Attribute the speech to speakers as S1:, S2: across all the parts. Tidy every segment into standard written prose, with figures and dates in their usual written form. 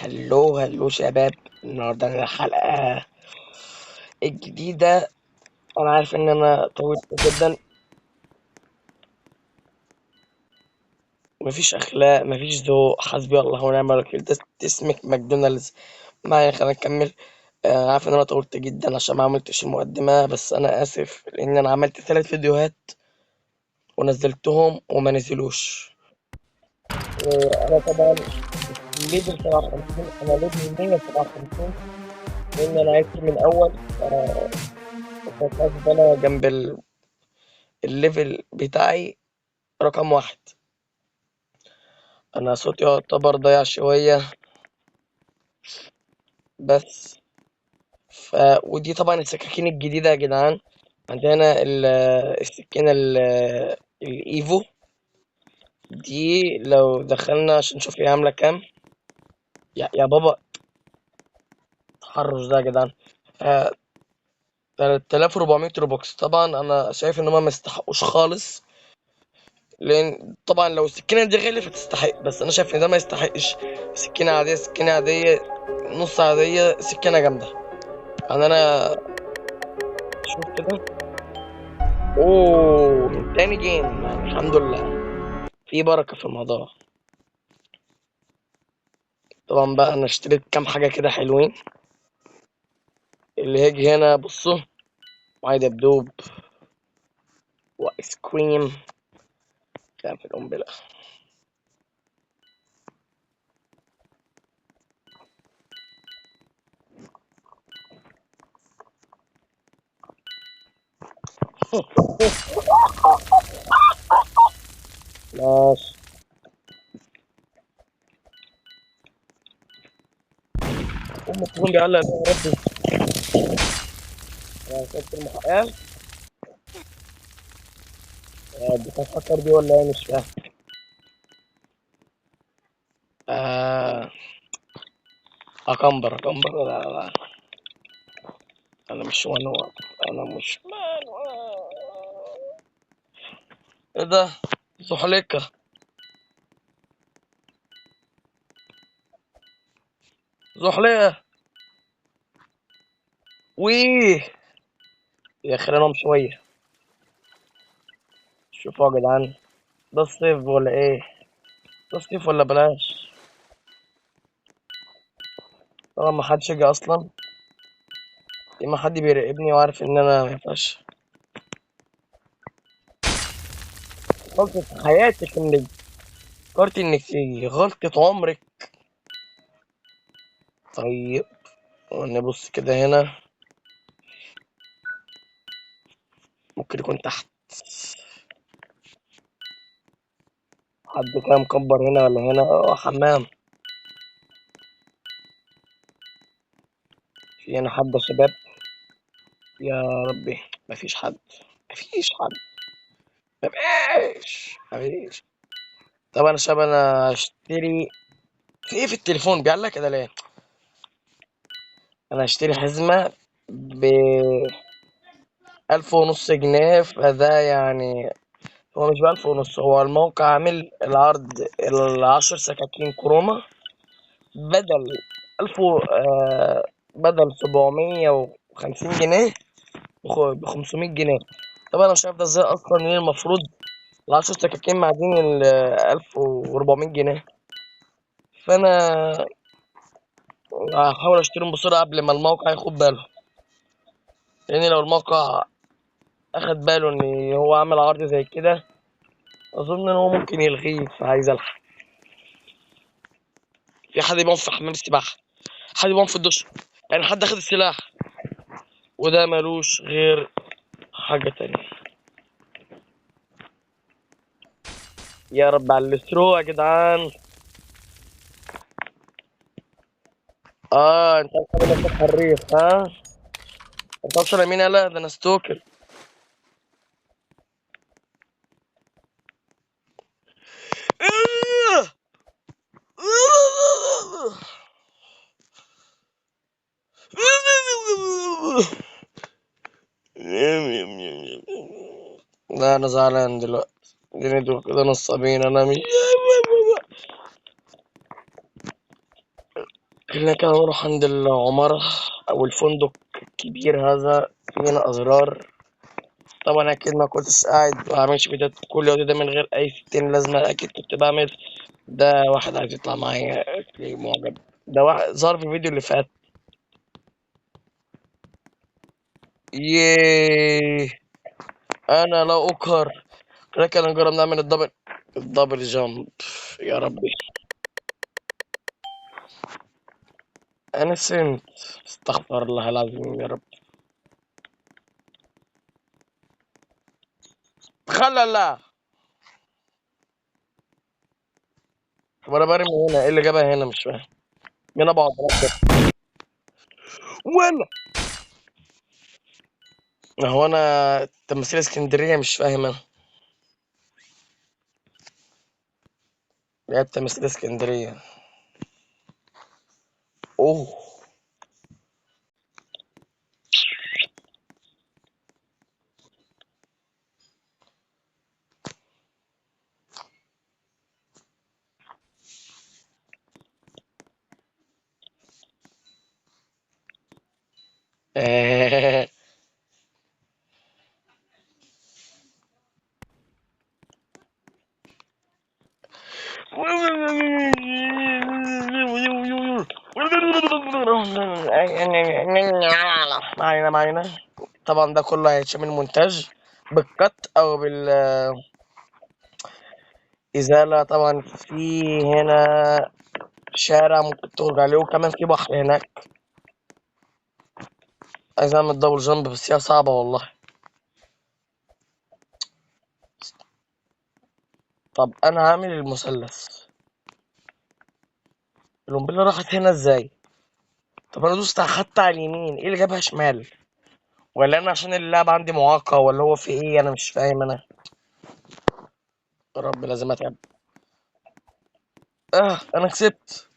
S1: هلو هلو شباب. النهارده الحلقة الجديدة. أنا عارف إن أنا طولت جدا، مفيش أخلاق مفيش ذوق، حسبي الله ونعم الوكيل. ده اسمك ماكدونالدز معايا. خلينا نكمل. عارف إن أنا طولت جدا عشان ما عملتش المقدمة، بس أنا آسف لأن أنا عملت 3 فيديوهات ونزلتهم وما نزلوش. وأنا طبعا ليفل 57، أنا ليفل 157 لأن أنا عايش من أول. كنت حاسس إن أنا جنب الليفل بتاعي رقم 1. أنا صوتي يعتبر ضايع شوية بس. ودي طبعا السكاكين الجديدة يا جدعان. عندنا السكينة الإيفو دي. لو دخلنا عشان نشوف هي عاملة كام. يا بابا، التحرش ده يا جدعان. 3400 روبوكس. طبعا أنا شايف إن هما ميستحقوش خالص، لأن طبعا لو السكينة دي غالية فتستحق، بس أنا شايف إن ده ما يستحقش. سكينة عادية، سكينة عادية، نص عادية، سكينة جامدة. يعني أنا شوف كده. اوه، من تاني جيم يعني الحمد لله، في بركة في الموضوع. طبعا بقى انا اشتريت كام حاجة كده حلوين. اللي هيجي هنا بصوا، معايا دبدوب وايس كريم. كلام في القنبلة. ماشي. ام التليفون بيعلق يا ربي. انا كنت المحققة. دي كانت هاكر دي ولا ايه؟ مش فاهم. آه اكمبر. لا لا لا. انا مش منوع. انا مش منوع. ايه ده؟ زحليقة. زحليقة. ويه. يا خلينا ننام شوية. شوفوا يا جدعان، ده الصيف ولا ايه؟ ده الصيف ولا بلاش؟ طبعا ما حدش يجي اصلا. ما حد بيراقبني وعارف ان انا ما ينفعش. غلطة حياتك انك فكرت انك تيجي، غلطة عمرك. طيب نبص كده هنا، ممكن يكون تحت. حد كده مكبر هنا ولا هنا؟ حمام. في هنا حد يا شباب؟ يا ربي، مفيش حد. مفيش حد. مفيش. طب انا شباب، انا اشتري في ايه في التليفون بيعلق كده ليه؟ انا هشتري حزمة ب 1500 جنيه. فده يعني هو مش ب1500، هو الموقع عامل العرض 10 سكاكين كروما بدل 1000 بدل 750 جنيه ب500 جنيه. طبعا انا مش عارف ده ازاي اصلا، ليه المفروض ال10 سكاكين معدين 1400 جنيه. فانا هحاول اشتريهم بسرعة قبل ما الموقع ياخد باله، لان لو الموقع اخد باله ان هو عامل عرض زي كده اظن ان هو ممكن يلغيه، فعايز الحق. في حد بيقوم في حمام السباحه، حد بيقوم في الدش، يعني حد اخد السلاح، وده ملوش غير حاجه تانية. يا رب على الاسترو يا جدعان. انت عامل نفسك حريف ها؟ انت اصلا مين؟ لا ده انا ستوكر. لا انا زعلان دلوقتي، لان دول كده نصابين. انا مش خلينا كده نروح عند العمارة أو الفندق الكبير هذا، فينا أزرار. طبعا أكيد ما كنتش قاعد بعملش فيديوهات كل يوم ده من غير أي 60 لازمة، أكيد كنت بعمل. ده واحد عايز يطلع معايا ليه معجب. ده واحد ظهر في الفيديو اللي فات. ياه، أنا لا أقهر. لكن نجرب نعمل الدبل جامب. يا ربي، أنا سنت. استغفر الله العظيم يا رب. خلا لا. طب أنا برمي هنا، إيه اللي جابها هنا؟ مش فاهم. هنا بقعد أركب. ولا هو أنا تمثيل اسكندرية مش فاهم أنا. لعبت تمثيل اسكندرية. أوه. ما علينا. طبعا ده كله هيتشمل مونتاج بالقط او بالازاله. طبعا في هنا شارع ممكن تخرج عليه، وكمان في بحر هناك. عايز اعمل دبل جامب بس هي صعبه والله. طب انا هعمل المثلث. القنبله راحت هنا ازاي؟ طب انا دوست اخدت على اليمين، ايه اللي جابها شمال؟ ولا انا عشان اللعب عندي معاقه، ولا هو في ايه؟ انا مش فاهم انا. يا رب لازم اتعب. انا كسبت.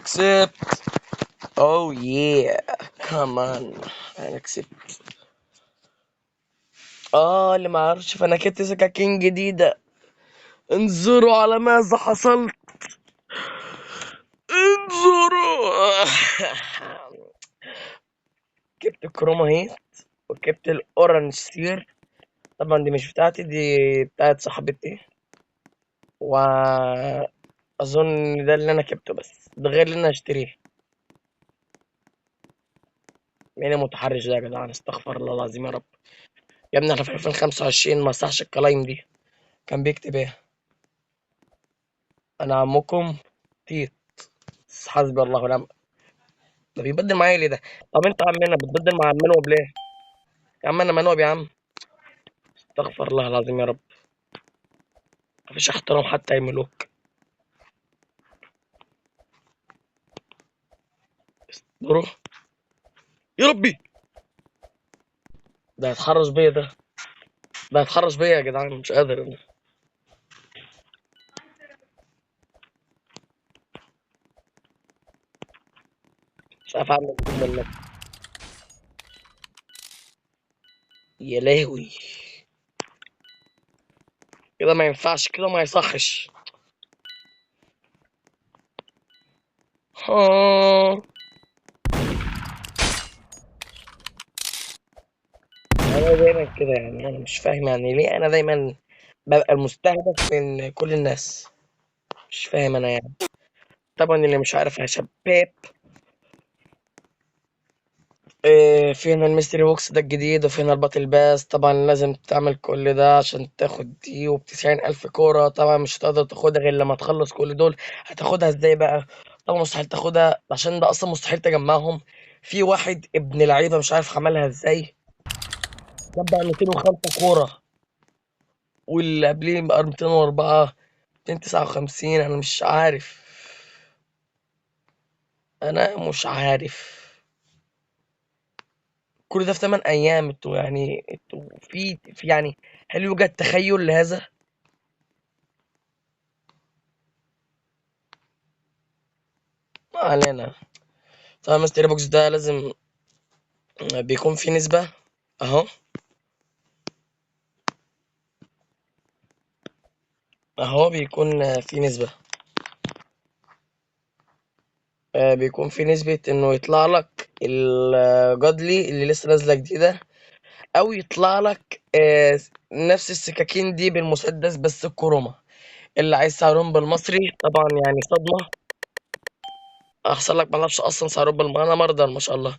S1: كسبت. اوه ياه. كمان. انا كسبت. اللي ما عرفش فانا كنت سكاكين جديدة. انظروا على ماذا حصل. انظروا. جبت الكروما هيت، وجبت الاورنج سير. طبعا دي مش بتاعتي، دي بتاعت صاحبتي. واظن ده اللي انا جبته، بس ده غير اللي انا هشتريه. مين المتحرش ده يا جدعان؟ استغفر الله العظيم يا رب. يا ابني احنا في 2025، ما صحش الكلايم دي. كان بيكتب ايه؟ انا عمكم تيت. حسبي الله ونعم. ده بيبدل معايا ليه ده؟ طب انت عمنا بتبدل مع منوب ليه؟ يا عم انا منوب يا عم. استغفر الله العظيم يا رب. مفيش احترام حتى يملوك. بروح. يا ربي. ده هيتحرش بيا ده. ده هيتحرش بيا يا جدعان، مش قادر انا. مش عارف اعمل ايه منك. يا لهوي. كده ما ينفعش، كده ما يصحش. ها. انا دايما كده يعني، انا مش فاهم يعني ليه انا دايما ببقى المستهدف من كل الناس. مش فاهم انا يعني. طبعا اللي مش عارف يا شباب. في هنا الميستري بوكس ده الجديد، وفي هنا الباتل باس. طبعا لازم تعمل كل ده عشان تاخد دي، وب90,000 كورة. طبعا مش هتقدر تاخدها غير لما تخلص كل دول. هتاخدها ازاي بقى؟ طبعا مستحيل تاخدها، عشان ده اصلا مستحيل تجمعهم. في واحد ابن لعيبة مش عارف عملها ازاي، جمع 205 كورة، واللي قبليه بقى 204، 259. انا مش عارف. انا مش عارف. كل ده في 8 ايام. انتوا في يعني، هل يوجد تخيل لهذا؟ ما علينا. طبعا مستر بوكس ده لازم بيكون في نسبة. اهو. اهو بيكون في نسبة. بيكون في نسبة إنه يطلع لك الجادلي اللي لسه نازلة جديدة، أو يطلع لك نفس السكاكين دي بالمسدس بس الكرومة. اللي عايز سعرهم بالمصري طبعا يعني صدمة. أحسن لك معرفش أصلا سعرهم أنا مرضى ما شاء الله.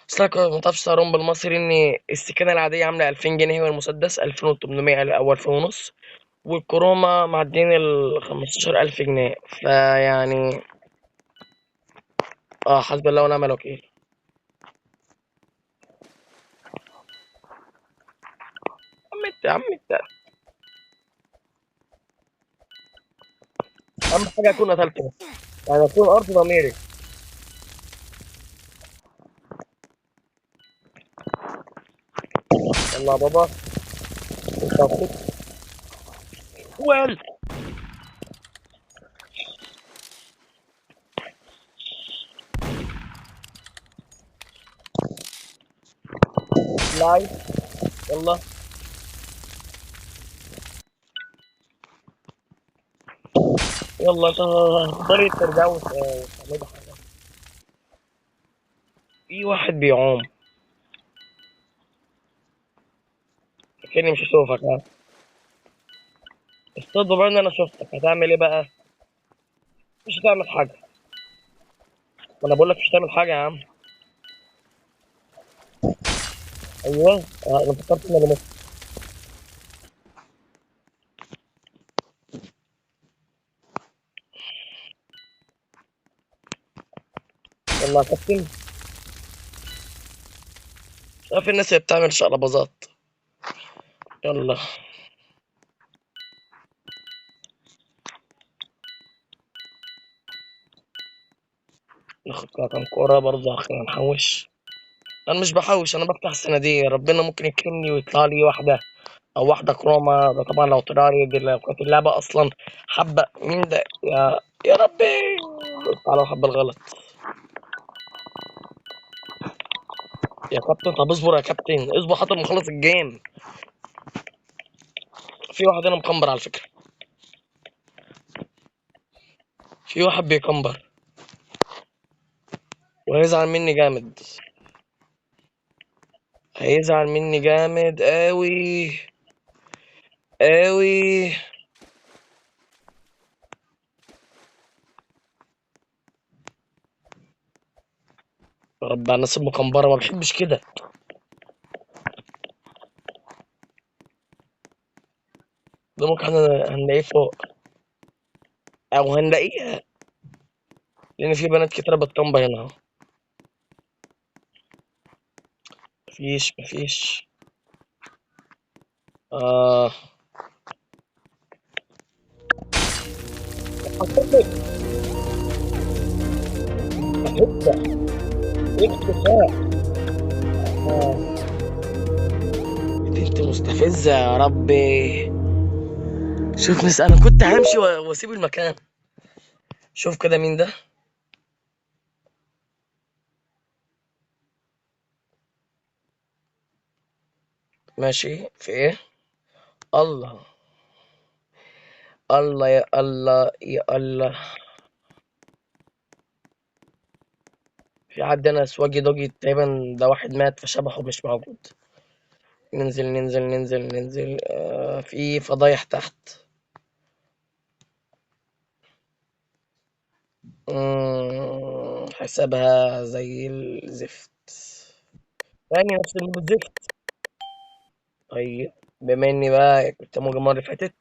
S1: أصل لك ما تعرفش سعرهم بالمصري إن السكينة العادية عاملة 2000 جنيه، والمسدس 2800 أو 2500، والكرومة معدين ال15000 جنيه. فيعني حسبي الله ونعم الوكيل. يا عم انت أهم حاجة أكون قتلته، يعني أكون أرض ضميري. يلا يا بابا، أنت أخوك. ويل لايف. يلا يلا تقدري ترجعوا تعملوا حاجة. في واحد بيعوم، لكني مش هشوفك. اصطاد بقى إن أنا شفتك، هتعمل إيه بقى؟ مش هتعمل حاجة. ما أنا بقول لك مش هتعمل حاجة يا عم. أيوه. أنا فكرت إن أنا يلا يا كابتن. شايف الناس اللي بتعمل شقلباظات. يلا ناخد كام كورة برضه، خلينا نحوش. أنا مش بحوش، أنا بفتح الصناديق، ربنا ممكن يكرمني ويطلع لي واحدة أو واحدة كرومة. ده طبعا لو طلع لي دي، لو كانت اللعبة أصلا حبة مين ده يا ربي. تعالوا حبة الغلط يا كابتن. طب اصبر يا كابتن، اصبر حتى ما نخلص الجيم. في واحد هنا مكمبر على فكرة، في واحد بيكمبر وهيزعل مني جامد. هيزعل مني جامد أوي أوي. يا رب على الناس المكمبرة، ما بحبش كده. ده ممكن هنلاقيه فوق، أو هنلاقيها، لأن في بنات كتيرة بتكمبر هنا أهو. مفيش. آه حطيت حتة اكتفاء. آه بنت مستفزة يا ربي. شوف أنا كنت همشي وأسيب المكان. شوف كده مين ده. ماشي في إيه؟ الله الله يا الله يا الله. في عندنا سواجي دوجي تقريبا، ده واحد مات فشبحه مش موجود. ننزل. في فضايح تحت. حسابها زي الزفت، يعني نفس الزفت. طيب بما اني بقى كنت موجود المرة اللي فاتت،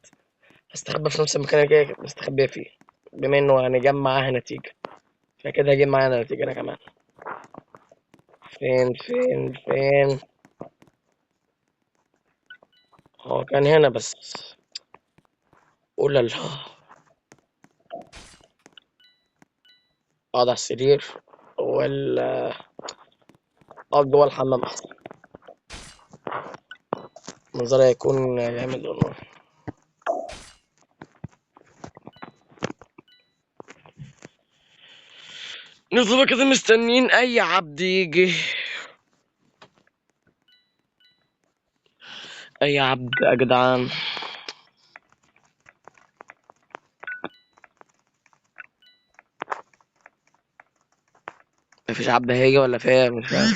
S1: هستخبى في نفس المكان اللي كنت مستخبية فيه. بما انه يعني جاب معاها نتيجة، فكده هجيب معانا نتيجة انا كمان. فين. هو كان هنا بس. قول الله. اقعد على السرير ولا اقعد جوه الحمام احسن؟ منظرها هيكون جامد والله. نفضل كده مستنيين اي عبد يجي. اي عبد يا جدعان. مفيش عبد هيجي ولا فيها مش فاهم.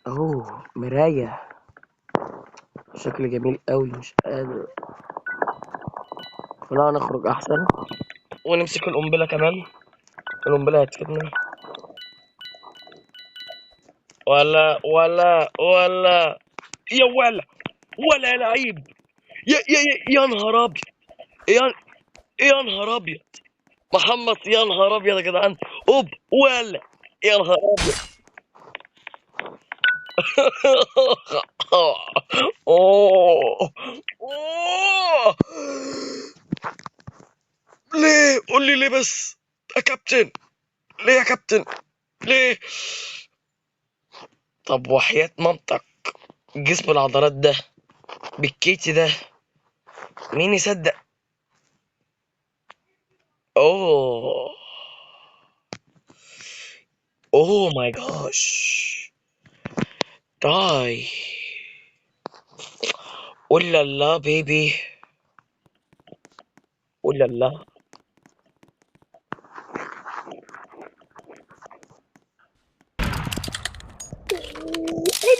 S1: اوه مراية، شكل جميل قوي مش قادر. لا نخرج احسن ونمسك القنبلة كمان، القنبلة هتفيدنا. ولا يا ولا لعيب. يا نهار ابيض. يا يا نهار ابيض. محمد يا نهار ابيض يا جدعان. اوب ولا يا نهار ابيض. اوه اوه. ليه قول لي ليه بس يا كابتن؟ ليه يا كابتن؟ ليه؟ طب وحياة مامتك، جسم العضلات ده بالكيتي ده مين يصدق؟ اوه اوه ماي جاش. داي. ولا لا بيبي. ولا لا.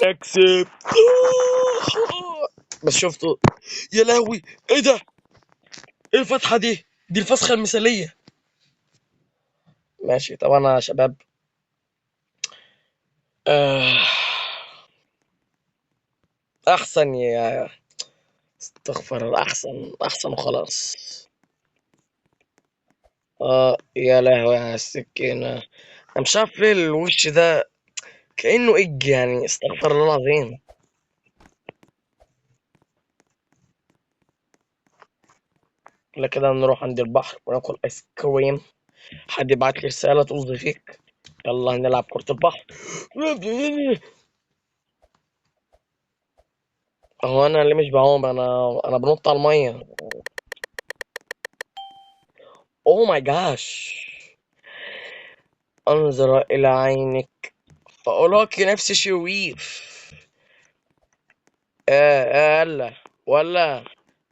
S1: انا كسبت. بس شفته. يا لهوي. ايه ده؟ ايه الفتحة دي؟ دي الفسخة المثالية. ماشي طب انا يا شباب. آه. احسن يا. استغفر، احسن وخلاص. اه يا لهوي على السكينة. انا مش عارف ليه الوش ده كأنه اج يعني، استغفر الله العظيم. لا كده نروح عند البحر وناكل ايس كريم. حد يبعت لي رسالة طز فيك. يلا هنلعب كرة البحر. هو انا اللي مش بعوم، انا بنط على المية. اوه ماي جاش. انظر الى عينك فأراك نفسي شريف. هلا ولا.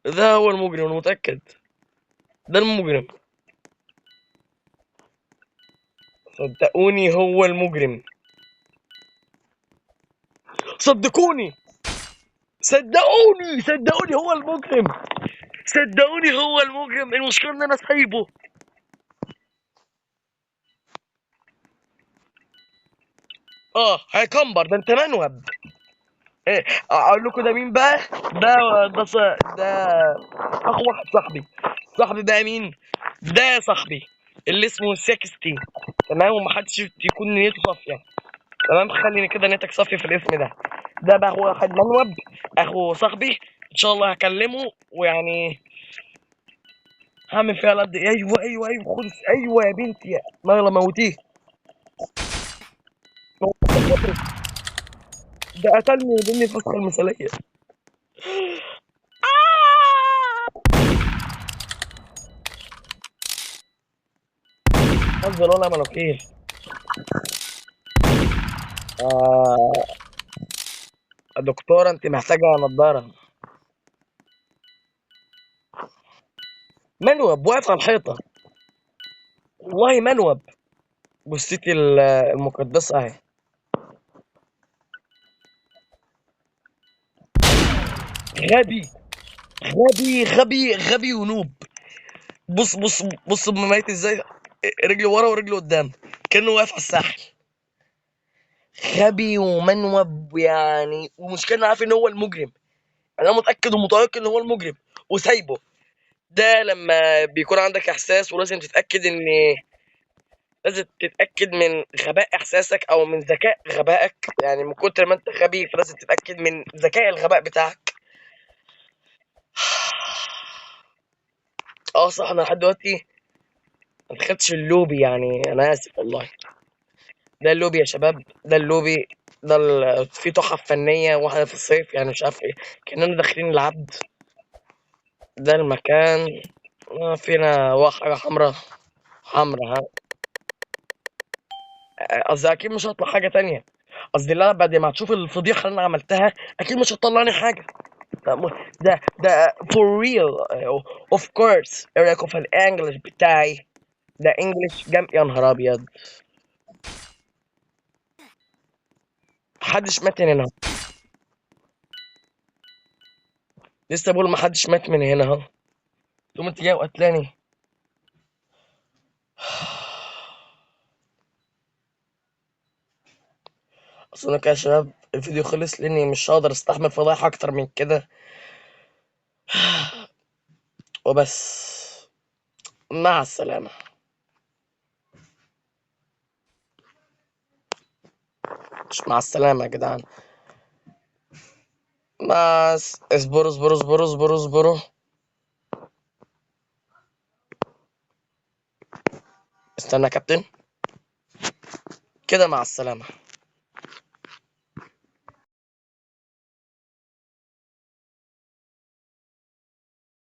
S1: ده هو المجرم، انا متأكد. ده المجرم. صدقوني هو المجرم. صدقوني. صدقوني هو المجرم. صدقوني هو المجرم، المشكلة ان انا سايبه. اه هيكمبر ده انت منوب. ايه اقول لكم ده مين بقى؟ ده ده اخو واحد صاحبي. صاحبي بقى مين؟ ده صاحبي اللي اسمه سكستي. تمام ومحدش يكون نيته صافية. تمام خليني كده نيتك صافية في الاسم ده. ده بقى هو واحد منوب، اخو صاحبي. ان شاء الله هكلمه ويعني هعمل فيها لد. ايوه خد. ايوه يا بنتي يا مغلى موتيه. ده قتلني ودني الفسخة المثالية. انزل ولا مناخير. آه. دكتورة انت محتاجة نضارة. منوب واقف على الحيطة. والله منوب. جثتي المقدسة اهي. غبي غبي ونوب. بص ميت ازاي. رجلي ورا ورجلي قدام. كأنه واقف على الساحل. غبي ومنوب يعني، ومشكلة إني عارف ان هو المجرم. انا متأكد ومتيقن ان هو المجرم وسايبه. ده لما بيكون عندك احساس ولازم تتأكد ان لازم تتأكد من غباء احساسك او من ذكاء غبائك، يعني من كتر ما انت غبي فلازم تتأكد من ذكاء الغباء بتاعك. اه صح انا لحد دلوقتي ما دخلتش اللوبي، يعني انا اسف والله. ده اللوبي يا شباب، ده اللوبي. ده فيه تحف فنية واحدة في الصيف، يعني مش عارف ايه. كأننا داخلين العبد. ده المكان. فينا حاجة حمراء. حمراء ها. قصدي اكيد مش هطلع حاجة تانية. قصدي لا بعد ما هتشوف الفضيحة اللي انا عملتها اكيد مش هتطلعني حاجة. ده for real. of course. ايه رايكم في الانجليش بتاعي؟ ده انجليش يا نهار ابيض. محدش مات من هنا اهو. لسه بقول محدش مات من هنا اهو. تقوم انت جاي وقتلاني. اصل كده يا شباب الفيديو خلص لاني مش هقدر استحمل فضايح اكتر من كده. وبس. مع السلامة. مش مع السلامة يا جدعان. اصبروا اصبروا اصبروا اصبروا اصبروا. استنى يا كابتن. كده مع السلامة.